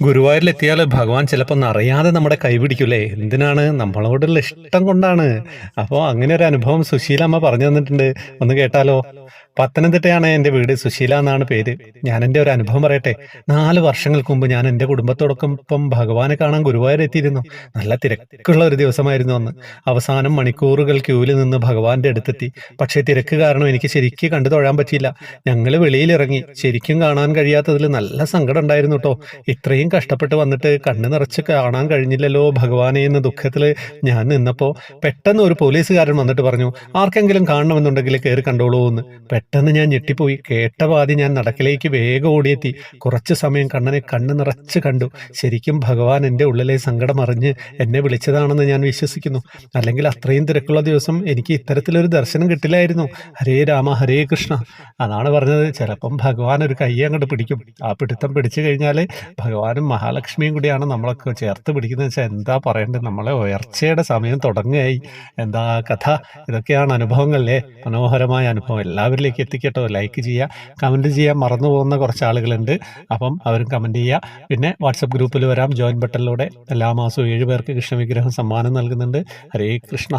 ഗുരുവായൂരിലെത്തിയാൽ ഭഗവാൻ ചിലപ്പോൾ അറിയാതെ നമ്മുടെ കൈ പിടിക്കൂലേ? എന്തിനാണ്? നമ്മളോടുള്ള ഇഷ്ടം കൊണ്ടാണ്. അപ്പോൾ അങ്ങനെ ഒരു അനുഭവം സുശീലമ്മ പറഞ്ഞു തന്നിട്ടുണ്ട്. ഒന്ന് കേട്ടാലോ? പത്തനംതിട്ടയാണ് എൻ്റെ വീട്. സുശീല എന്നാണ് പേര്. ഞാൻ എൻ്റെ ഒരു അനുഭവം പറയട്ടെ. 4 വർഷങ്ങൾക്ക് മുമ്പ് ഞാൻ എൻ്റെ കുടുംബത്തോടൊപ്പം ഭഗവാനെ കാണാൻ ഗുരുവായൂർ എത്തിയിരുന്നു. നല്ല തിരക്കുള്ള ഒരു ദിവസമായിരുന്നു അന്ന്. അവസാനം മണിക്കൂറുകൾ ക്യൂവിൽ നിന്ന് ഭഗവാന്റെ അടുത്തെത്തി. പക്ഷേ തിരക്ക് കാരണം എനിക്ക് ശരിക്ക് കണ്ടു തൊഴാൻ പറ്റിയില്ല. ഞങ്ങൾ വെളിയിലിറങ്ങി. ശരിക്കും കാണാൻ കഴിയാത്തതിൽ നല്ല സങ്കടം ഉണ്ടായിരുന്നു ട്ടോ. ഇത്രയും കഷ്ടപ്പെട്ട് വന്നിട്ട് കണ്ണ് നിറച്ച് കാണാൻ കഴിഞ്ഞില്ലല്ലോ ഭഗവാനെ എന്ന ദുഃഖത്തിൽ ഞാൻ നിന്നപ്പോൾ പെട്ടെന്ന് ഒരു പോലീസുകാരൻ വന്നിട്ട് പറഞ്ഞു, ആർക്കെങ്കിലും കാണണമെന്നുണ്ടെങ്കിൽ കയറി കണ്ടോളൂ എന്ന്. പെട്ടെന്ന് ഞാൻ ഞെട്ടിപ്പോയി. കേട്ട പാതി ഞാൻ നടക്കിലേക്ക് വേഗം ഓടിയെത്തി. കുറച്ച് സമയം കണ്ണ് നിറച്ച് കണ്ടു. ശരിക്കും ഭഗവാൻ എൻ്റെ ഉള്ളിലെ സങ്കടം അറിഞ്ഞ് എന്നെ വിളിച്ചതാണെന്ന് ഞാൻ വിശ്വസിക്കുന്നു. അല്ലെങ്കിൽ അത്രയും തിരക്കുള്ള ദിവസം എനിക്ക് ഇത്തരത്തിലൊരു ദർശനം കിട്ടില്ലായിരുന്നു. ഹരേ രാമ ഹരേ കൃഷ്ണ. അതാണ് പറഞ്ഞത്. ചിലപ്പം ഭഗവാൻ ഒരു കൈ അങ്ങോട്ട് പിടിക്കും. ആ പിടുത്തം പിടിച്ചു കഴിഞ്ഞാൽ ഭഗവാനും മഹാലക്ഷ്മിയും കൂടിയാണ് നമ്മളൊക്കെ ചേർത്ത് പിടിക്കുന്നത് വെച്ചാൽ എന്താ പറയേണ്ടത്. നമ്മളെ ഉയർച്ചയുടെ സമയം തുടങ്ങുകയായി. എന്താ കഥ? ഇതൊക്കെയാണ് അനുഭവങ്ങളല്ലേ? മനോഹരമായ അനുഭവം എല്ലാവരിലേക്ക് എത്തിക്കട്ടോ. ലൈക്ക് ചെയ്യുക, കമൻറ്റ് ചെയ്യാൻ മറന്നു പോകുന്ന കുറച്ച് ആളുകളുണ്ട്. അപ്പം അവരും കമൻറ്റ് ചെയ്യുക. പിന്നെ വാട്സപ്പ് ഗ്രൂപ്പിൽ വരാം. ജോയിൻ ബട്ടണിലൂടെ എല്ലാ മാസവും 7 പേർക്ക് കൃഷ്ണവിഗ്രഹം സമ്മാനം നൽകുന്നുണ്ട്. ഹരേ കൃഷ്ണ.